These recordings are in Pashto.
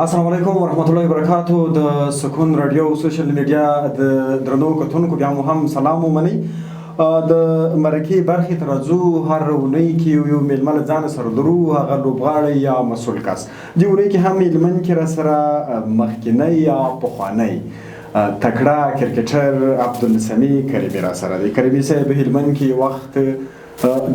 السلام علیکم ورحمت الله وبرکاتو. د سکون رادیو سوشل میډیا د درنو کتونکو بیا مو هم سلام ومنئ. د مرکې برخې ته راځو. هر اونۍ کې یو میلمه له ځانه سره لرو، هغه لوبغاړی یا مسؤل کس. دې اونۍ کې هم میلمن کې راسره مخکینی یا پخوانی تکړه کرکټر عبدالسمیع کریمي راسره دی. کریمي صاحب هلمند کې وخت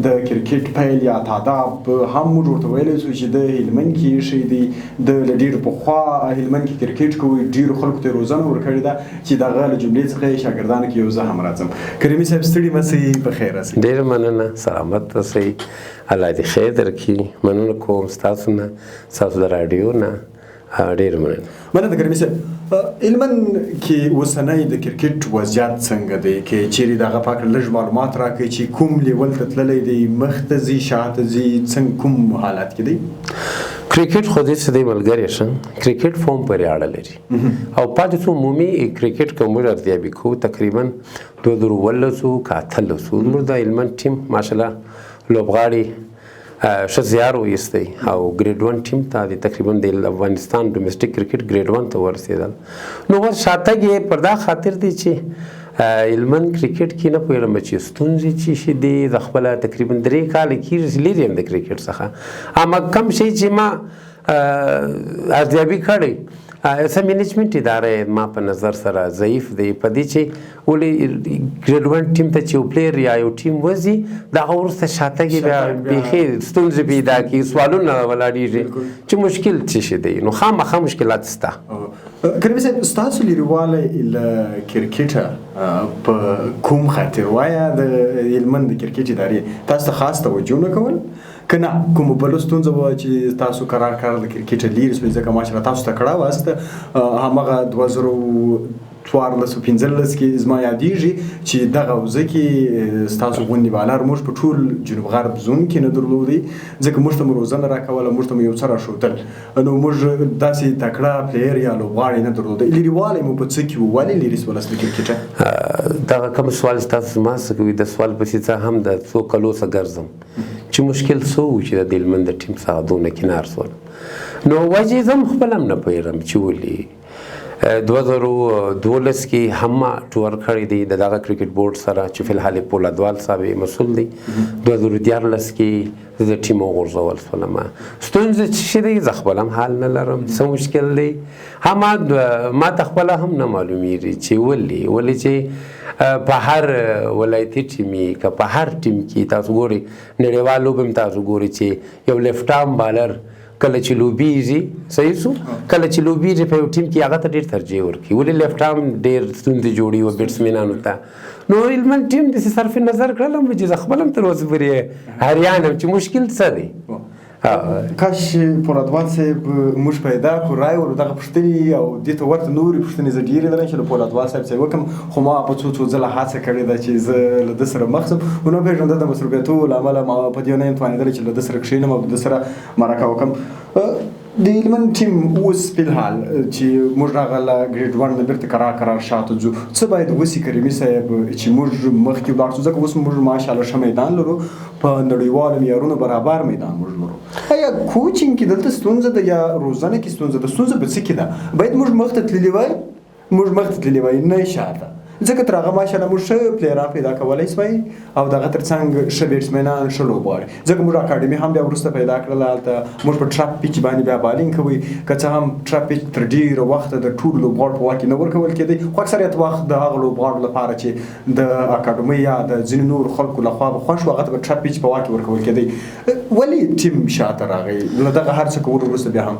د کرکټ پیل یا تاداب هم موږ ورته ویلی شو چې د هلمند کې ایښی دی. د له ډېر پخوا هلمند کې کرکټ کوي، ډېرو خلکو ته یې روزنه ورکړې ده چې د هغه له جملې څخه یې شاګردانو کې یو زه هم راځم. کریمي صاحب ستړي مه سئ، په خیر راسئ. ډېره مننه، سلامت اوسئ، الله دې خیر درکړي. مننه کوم ستاسو نه، ستاسو د راډیو نه. ډېره مننه کریمي صاحب. هلمند کې اوسنی د کرکټ وضعیت څنګه دی؟ که چیرې د هغه په هکله لږ معلومات راکړئ چې کوم لیول ته تللی دی، مخته ځي، شاته ځي، څنګه کوم حالت کې دی؟ کرکټ خو دې څه دی ملګری شه، کرکټ فوم پورې اړه لري او پاتې څو عمومي کرکټ که موږ ارزیابي کوو تقریبا 2018 که 18 زموږ د هلمند ټیم ماشاءالله لوبغاړي ښه زیار وایستی او ګریډ 1 ټیم ته د تقریبا د افغانستان ډومسټیک کرکټ ګریډ 1 ته ورسېدل. نو اوس شاتګ یې پر دا خاطر دی چې هلمند کرکټ کې نه پوهېږم چې ستونزې څه شي دي. زه خپله تقریبا 3 کاله کېږي چې لرې یم د کرکټ څخه. اما کم شی چې ما ارزیابي کړی څه منیجمنټ اداره ما په نظر سره ضعیف دی په دې چې ولې ګریډ 1 ټیم ته چې یو پلیر یا یو ټیم وځي د هغه وروسته شاتګ بیا بیخي ستونزې پیدا کوي، سوالونه ولاړېږي چې مشکل څه شی دی. نو خامخا مشکلات شته. کریمي صاحب ستاسو لرېوالی له کرکټه په کوم خاطر وایه د هلمند د کرکټ ادارې تاسو ته خاص توجه نه کول که نه کومه بله ستونزه وه چې تاسو قرار له کرکټه لرې سوئ؟ ځکه ماشاءالله تاسو تکړه واست. همغه 2014-15 کې زما یادېږي چې دغه حوزه کې ستاسو غوندې بالر موږ په ټول جنوب غرب زون کې نه درلودی، ځکه موږ ته مو روزنه راکوله، موږ ته مو یو څه راښودل. نو موږ داسې تکړه پلیر یا لوبغاړی نه درلوده. لرېوالی مو په څه کې و؟ ولې لرې سولست د کرکټه؟ دغه کوم سوال چې تاسو زما څه کوي د سوال پسې څه هم د څو کلو څه ګرځم چې مشکل څه و چې د هلمند د ټیم څخه دونه کنار شول. نو وجې زه هم خپله هم نه پوهېږم چې ولې 2012 کې هم ما ټور کړی دی د دغه کرکټ بورډ سره چې فلحال پولادوال صاحب مسؤل دی. 2014 کې زه د ټیم وغورځول شولم. ستونزې څه شی دی زه خپله هم حال نه لرم، څه مشکل دی ما ته خپله هم نه معلومیږي چې ولې چې په هر ولایتي ټیمي که په هر ټیم کې تاسو ګورئ نړیوال لوبې هم تاسو ګورئ چې یو لیفټ آرم بالر کله چې لوبیږي صحیح شو، کله چې لوبیږي په یو ټیم کې هغه ته ډېر ترجیح ورکوي. ولې لیفټ آرم ډېر ستونزې جوړوي و بیټسمینانو ته. نو هلمند ټیم داسې صرف نظر کړلم چې زه خپله هم تر اوسه پورې حیران یم چې مشکل څه دی. کاش پولادوال صاحب موږ پیدا کړو، رای ورو دغه پوښتنې او دې ته ورته نورې پوښتنې زه ډېرې لرم چې له پولادوال صاحب څخه وکړم، خو ما په څو ځله هڅه کړې ده چې زه له ده سره مخ شم. ونه پېژنم د مصروفیتو له امله ما په دې نه یم توانېدلی چې له ده سره کښېنم او د ده سره مرکه وکړم. د هلمند ټیم اوس فلحال چې موږ هغه له ګریډ 1 نه بیرته قرار شاته ځو، څه باید وسي کریمي صاحب چې موږ مخکې ولاړ شو؟ ځکه اوس موږ ماشاءالله ښه میدان لرو، په نړیوالو معیارونو برابر میدان موږ لرو. آیا کوچینګ کې دلته ستونزه ده یا روزنه کې ستونزه ده؟ ستونزه په څه کې ده؟ باید موږ مخته تللي وای نه شاته، ځکه تر هغه ماشاءالله موږ ښه پلیران پیدا کولی سوای او دغه تر څنګ ښه بیټسمینان، ښه لوبغاړي. ځکه موږ اکاډمي هم بیا وروسته پیدا کړله. هلته موږ په ټرپ پیچ باندې بیا بالینګ کوئ، که څه هم ټرپ پیچ تر ډېره وخته د ټولو لوبغاړو په واک کې نه ورکول کېدی، خو اکثریت وخت د هغه لوبغاړو لپاره چې د اکاډمۍ یا د ځینو نورو خلکو لخوا به خوښ و هغه ته به ټرپ پیچ په واک کې ورکول کېدی. ولې ټیم شاته راغی له دغه هر څه کولو وروسته؟ بیا هم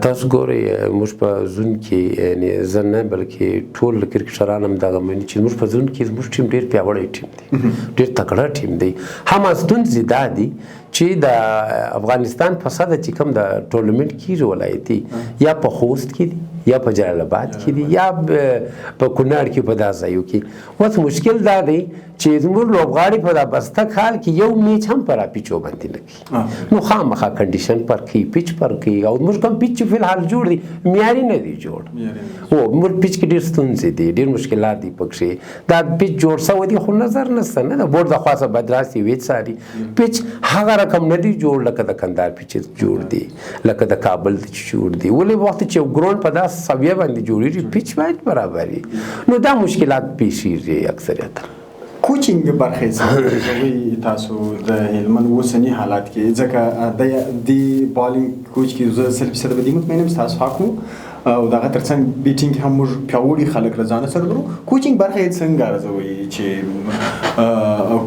تاسو ګورئ موږ په زون کې یعنې زه نه بلکې ټول کرکټران هم دغه مني چې موږ په زون کې زموږ ټیم ډېر پیاوړی ټیم دی، ډېر تکړه ټیم دی. هم ستونزې دا دي چې د افغانستان په صده چې کوم د ټورنمنټ کېږي ولایتي یا په خوست کې دي یا په جلال آباد کې دي یا په کونړ کې په دا ځایو کې. اوس مشکل دا دی چې زموږ لوبغاړي په دا بسته کال کې یو میچ هم پر پیچو باندې نه کوي، نو خامخا کنډیشن پر کوي، پیچ پر کوي. او موږ کوم پیچ چې فلحال جوړ دي معیاري نه دي جوړ، او موږ پیچ کې ډېر ستونزې دي، ډېر مشکلات دي پکښې. دا پیچ جوړ شوی دی خو نظر نشته نه د بورډ د خوا څخه بدراسي ویچ ساري پیچ هغه رقم نه دی جوړ لکه د کندهار پیچ جوړ دی، لکه د کابل جوړ دی. ولې وخت چې ګراوند په داس سویه باندې جوړیږي پیچ باید برابر وي، نو دا مشکلات پیښیږي اکثریت. کوچینګ برخه څه تاسو د هلمند اوسنی حالات کې ځکه د بالینګ کوچ کې زه 100% به دې مطمئنم تاسو حق وو او دغه ترڅنګ بیټینګ هم موږ پیاوړي خلک له ځانه سره لرو. کوچینګ برخه یې څنګه ارزوي چې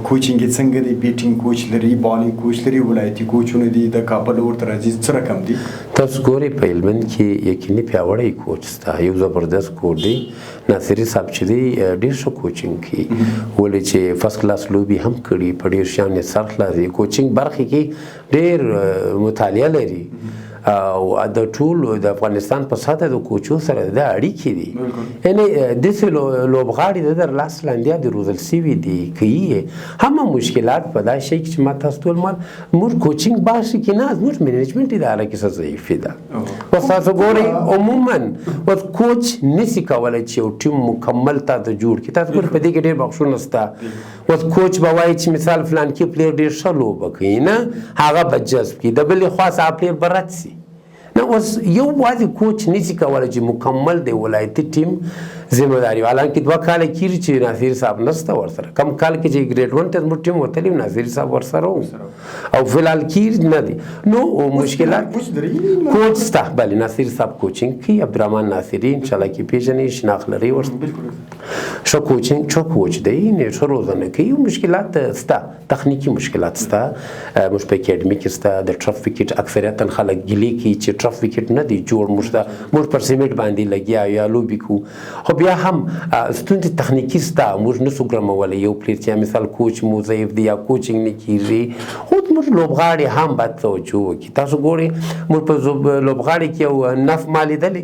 کوچینګ یې څنګه دی؟ بیټینګ کوچ لري، بالینګ کوچ لري، ولایتي کوچونه دي، د کابل ورته راځي، څه رقم دي؟ تاسو ګورئ په هلمند کې یقیني پیاوړی کوچ شته، یو زبردست کوچ دی ناصري صاحب چې دی ډېر ښه کوچینګ کوي، ولې چې فرست کلاس لوبي هم کړي، په ډېر شان یې سرخلاص دی. کوچینګ برخې کې ډېر مطالعه لري او د ټولو د افغانستان په سطحه د کوچو سره د اړیکې دي، یعنی داسې لوبغاړي د لاس لاندې د روزل سوي دي کوي. هم مشکلات په دا شی کې چې ما تاسو ټول موږ کوچینګ باشي کې نه، زموږ مینجمنټ اداره کې څه ضعیفه ده. اوس تاسو ګورئ عموما اوس کوچ نشي کولی چې یو ټیم مکمل تا ته جوړ کړي. تاسو ګورئ په دې کې ډېر بخښونه شته. اوس کوچ به وایي چې مثال فلان کې پلیر ډېر ښه لوبه کوي، نه هغه به جذب کړي، د بلې خوا څخه پلیر به رد شي. نه اوس یو واځي کوچ نشي کولی چې مکمل د ولایتي ټیم ذمہ داري، حالانکه 2 کاله کېږي چې ناصري صاحب نشته ورسره. کم کال کې چې ګریډ 1 ته زموږ ټیم وتلی ناصري صاحب ورسره و او فلحال کېږي نه دي. نو مشکلات کوچ شته، بلې ناصري صاحب کوچینګ کوي، عبدالرحمن ناصري انشاءالله کې پېژنئ، شناخت لرئ ورسره، ښه کوچینګ ښه کوچ دی، ښه روزنه کوي. مشکلات شته، تخنیکي مشکلات شته، موږ په اکیډمي کې شته. د ټرف وکټ اکثریتا خلک ګیلې کوي چې ټرف وکټ نه دی جوړ، موږ پر سیمنټ باندې لګیا یا لوبې کوو، خو بیا هم ستونزې تخنیکي شته، موږ نشو ګرمولی یو پلیر چې مثال کوچ مو ضعیف دی یا کوچینګ نه کېږي. خو موږ لوبغاړي هم باید توجه وکړي. تاسو ګورئ موږ په لوبغاړي کې یو نف ما لیدلی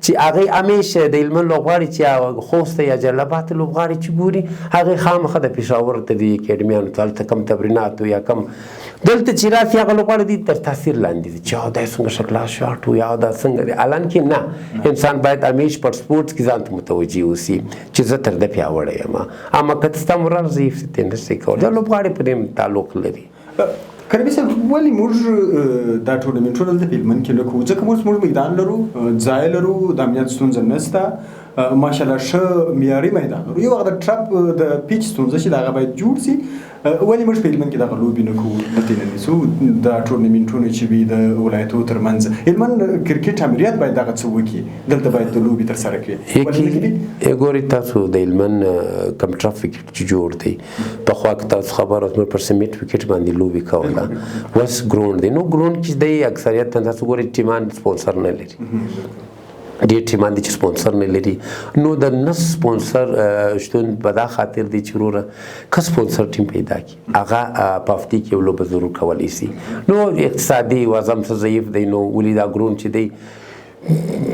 چې هغې همیشه د هلمند لوبغاړي چې خوست یا جلال آباد لوبغاړي چې ګوري هغې خامخا د پېښور ته د اکیډمیانو ته هلته کم تمرینات یا کم دلته چې راسي هغه لوبغاړي دي تر تاثیر لاندې دي چې دا څنګه شکلا شاټ و یا دا څنګه دی. حالانکه نه، انسان باید همیش پر سپورټس کې ځان ته متوجه اوسي چې زه تر ده پیاوړی یم، اما که ستا مورال ضعیف دی ته نشئ کولی. دا لوبغاړي په دې تعلق لري. کریمي صاحب ولې موږ دا ټورنمنټونه دلته په هلمند کې نه کوو؟ ځکه موږ میدان لرو، ځای لرو، د امنیت ستونزه نشته، ماشاءالله ښه معیاري میدان لرو. یو هغه د ټرپ د پیچ ستونزه چې د هغه باید جوړ شي. ولې موږ په هلمند کې دغه لوبې نه کوو؟ دلته نه نیسو دا ټورنمنټونه چې وي د ولایتو ترمنځ. هلمند کرکټ امریت باید دغه څه وکړي، دلته باید د لوبې ترسره کړي. ګورئ تاسو د هلمند کم ټرف وکټ چې جوړ دی پخوا که تاسو خبر اوس موږ پر سیمنټ وکټ باندې لوبې کوله، اوس ګراوند دی. نو ګراوند کې دی اکثریت تاسو ګورئ ټیمان سپونسر نه لري، ډېر ټیمان دي چې سپونسر نه لري. نو د نه سپونسر شتون په دا خاطر دی چې وروره که سپونسر ټیم پیدا کړي هغه په هفتې کې یو لوبه ضرور کولی شي. نو اقتصادي وضع هم څه ضعیف دی، نو ولې دا ګراوند چې دی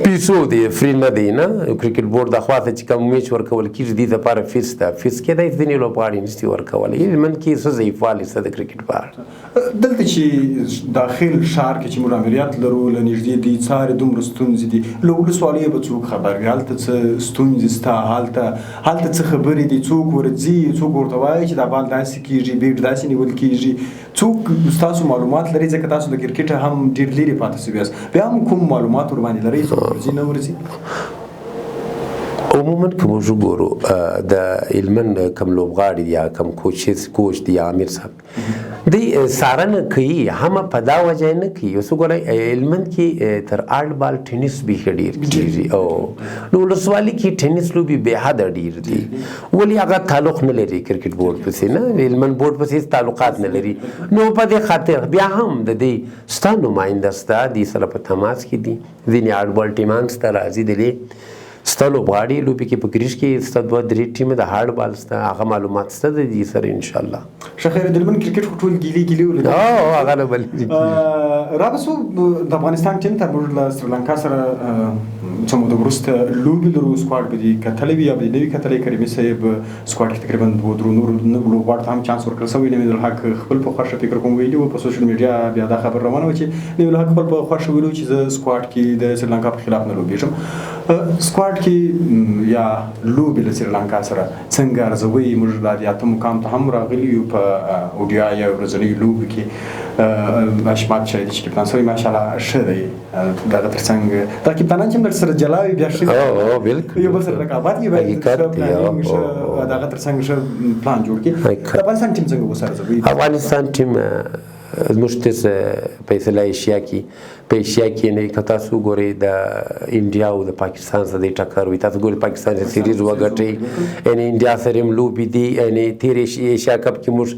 پیسو دی، فری نه دی. نه کرکټ بورډ د خوا ته چې کوم میچ ورکول کېږي دې دپاره فیس ده، فیس کېدای شي ځینې لوبغاړي نشي ورکولی. هلمند کې څه ضعیفوالی شته د کرکټ په اړه؟ دلته چې داخل ښار کې چې موږ امریت لرو، له نږدې دي څارې دومره ستونزې دي، له ولسوالیو به څوک خبر وي؟ هلته څه ستونزې شته؟ هلته څه خبرې دي؟ څوک ورځي؟ څوک ورته وایي چې دا بال داسې کېږي، بیټ داسې نیول کېږي؟ څوک ستاسو معلومات لري؟ ځکه تاسو د کرکټ هم ډېر لرې پاتې شوي یاست، بیا هم کوم معلومات ورباندې لرئ؟ څوک ورځي نه ورځي؟ عموما که موږ وګورو د هلمند کم لوبغاړي یا کم کوچ دی یا امیر صاحب دی څارنه کوي، هم په دا وجه نه کوي. اوس وګورئ هلمند کې تر آرټ بال ټینس بیخي ډېر کېږي، او نو ولسوالي کې ټینس لوبې بې حده ډېر دي. ولې هغه تعلق نه لري کرکټ بورډ پسې، نه هلمند بورډ پسې هېڅ تعلقات نه لري. نو په دې خاطر بیا هم د دې ستا نماینده ستا دې سره په تماس کې دي، ځینې آرټ بال ټیمان ستا راځي دلې ستا لوبغاړي لوبې کې په ګریش کې ستا 2-3 ټیمه د هارډ بال ستا هغه معلومات ستا د دې سره انشاءالله. ښه خیر د هلمند کرکټ خو ټول ګیلې ولري. هغه نه بل رابسو د افغانستان ټیم ته موږ له سریلانکا سره څه موده وروسته لوبې لرو سکواډ به دې کتلی وي یا به دې نه وي کتلی کریمي صاحب سکواډ کې تقریبا 2-3 نورو لوبغاړو ته هم چانس ورکړل شوی نوید الحق خپل په خوښه فکر کوم ویلي وو په سوشل میډیا بیا دا خبر روانه وه چې نوید الحق خپل په خوښه ویلي چې زه سکواډ کې د سریلانکا په خلاف نه لوبېږم سکواډ کې یا لوبې له سریلانکا سره څنګه ارزوئ موږ لا د اتم مقام ته هم راغلي یو په اوډیا یا ورځنیو لوبو کې اشمات شاید چې کپتان سوی ماشاءالله ښه دی دغه تر څنګ دا کپتانان چې موږ سره جلا وي بیا ښه بالکل یو بل سره رقابت وي باید دغه تر څنګ ښه پلان جوړ کړي د افغانستان ټیم څنګه وسره ارزوئ افغانستان ټیم زموږ په اصطلاح ایشیا کې په ایشیا کې نه که تاسو ګورئ د انډیا او د پاکستان سره د ټکر وي تاسو ګورئ پاکستان چې سیریز وګټئ یعنې انډیا سره هم لوبې دي یعنې تېر ایشیا کپ کې موږ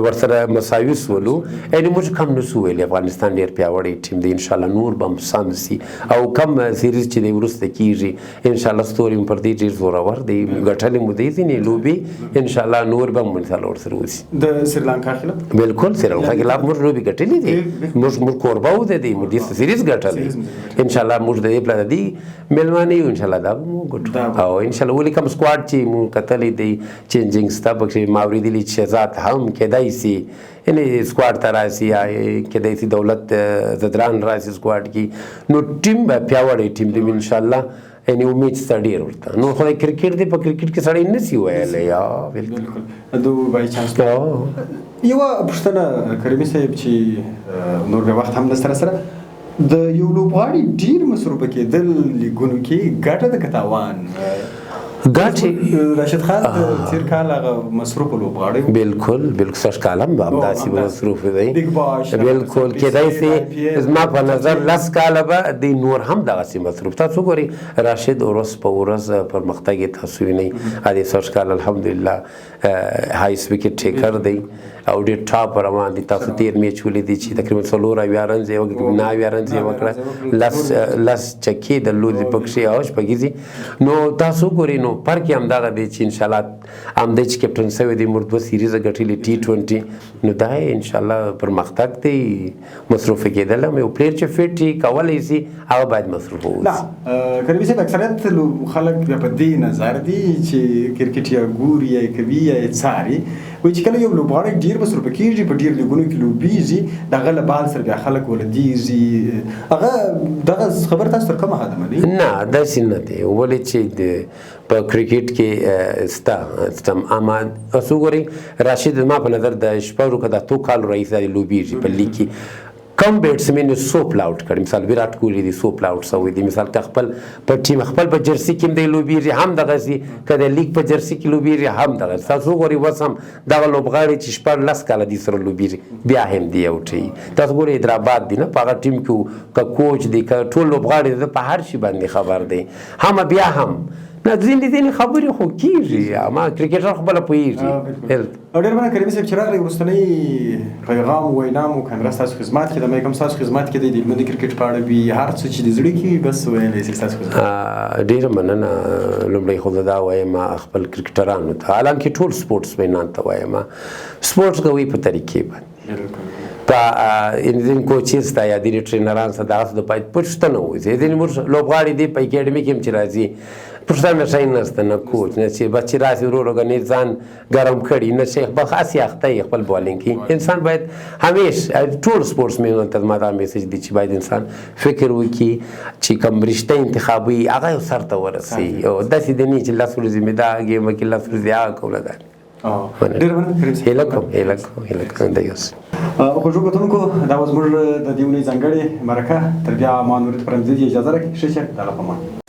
ورسره مساوي سولو یعنې موږ کم نه سو ویلی افغانستان ډېر پیاوړی ټیم دی انشاءالله نور به هم سم سي او کم سیریز چې دی وروسته کېږي انشاءالله ستوري مو پر دې ډېر زورور دی ګټلې مو دی ځینې لوبې انشاءالله نور به هم انشاءالله ورسره وسي د سریلانکا خلاف بالکل سریلانکا خلاف موږ لوبې ګټلې دي موږ کوربه و دی موږ سیریز ګټلی انشاءالله موږ د دې پلان دی میلمانه یو انشاءالله دا به مو ګټو او انشاءالله ولې کوم سکواډ چې مو کتلی دی چینجینګ ستا پکې ما اورېدلي چې شهزاد هم کیدای سي یعنې سکواډ ته راسي یا کیدای سي دولت زدران راسي سکواډ کې نو ټیم به پیاوړی ټیم دی انشاءالله یعنې امید شته ډېر ورته نو خو د کرکټ دی په کرکټ کې سړی نه سي ویلی یا بالکل دو بای چانس یوه پوښتنه کریمي صاحب چې نور بیا وخت هم له سره د یو لوبغاړي ډېر مصروفه کېدل لیګونو کې ګټه ده که تاوان راشد خان تیر کال هغه مصروفه لوبغاړی بالکل سږ کال هم همداسې مصروف دی بالکل کیدای سي زما په نظر 10 کاله به دی نور هم دغسې مصروف تاسو ګورئ راشد ورځ په ورځ پرمختګ یې تاسو وینئ د سږ کال الحمدلله هایس وکټ ټیکر دی او ډېر ټاپ روان دي تاسو تېر میچ ولیدي چې تقریبا 4 اویا رنز یې وکړه 9 اویا رنز یې وکړه لس چکې درلودې پکښې او شپږیزې نو تاسو ګورئ نو فرق یې همدغه دی چې انشاءالله همدی چې کپټن شوی دی موږ 2 سیریزه ګټلي T20 نو دا یې انشاءالله پرمختګ دی مصروفه کېدل هم یو پلیر چې فټ وي کولی سي هغه باید مصروفه اوسي کریمي صاحب اکثریت خلک بیا په دې نظر دي چې کرکټ یا ګوري یا کوي یا یې څاري وایي چې کله یو لوبغاړی ډېر مصروفه کېږي په ډېر لیګونو کې لوبېږي د هغه له بال سره بیا خلک ولدېږي هغه دغه خبره تاسو تر کومه حده منئ؟ نه داسې نه دی ولې چې په کرکټ کې ستا اما تاسو ګورئ راشد زما په نظر د شپږو که د اتو کالو راهیسې دا لوبېږي په لیګ کې کم بیټسمین یې 100 پلاوټ کړي مثال وراټ کوهلي دی 100 پلاوټ شوی دی مثال که خپل په ټیم خپل په جرسي کې هم دی لوبېږي هم دغسې که د لیګ په جرسي کې لوبېږي هم دغسې تاسو وګورئ اوس هم دغه لوبغاړي چې 14 کاله دې سره لوبېږي بیا هم دی اوټوي تاسو ګورئ حیدرآباد دی نه په هغه ټیم کې که کوچ دی که ټول لوبغاړي دی په هر شي باندې خبر دی هم بیا هم نه ځینې خبرې خو کېږي اما کرکټر خپله پوهېږي او ډېر مننه کریمي صاحب چې راغلی وروستنی پیغام وینا مو کامره ستاسو خدمت کې ده ما کوم ستاسو خدمت کې دی د علمي کرکټ په اړه وي هر څه چې د زړه کې وي بس ویلی سي ستاسو خدمت ډېره مننه لومړی خو زه دا وایم خپل کرکټرانو ته حالانکې ټول سپورټس مینان ته وایم سپورټس کوئ په طریقې باندې په ځینې کوچز ته یا ځینې ټرینران سره دغسې د باید پوښتنه وشي ځینې موږ لوبغاړي دي په اکیډمي کې هم چې راځي پوښتنه شی نشته نه کوچ نه چې بس چې راسي ورو ورو نه ځان ګرم کړي نه شیخ به خاص اخته خپل بالینګ کې انسان باید همیشه ټول سپورټس مینو ته ما دا میسج دی چې باید انسان فکر وکړي چې کوم رشته انتخابي هغه یو سر ته ورسي او داسې دی نه چې لس ورځې مې دا ګیم کې لس ورځې هغه کوله ده ډېر مننه هیله کوم د یوس خوږو کتونکو دا اوس موږ د دې اونۍ ځانګړې مرکه تر بیا ما نورید پرمزي اجازه راکړئ ښه شه د الله په امان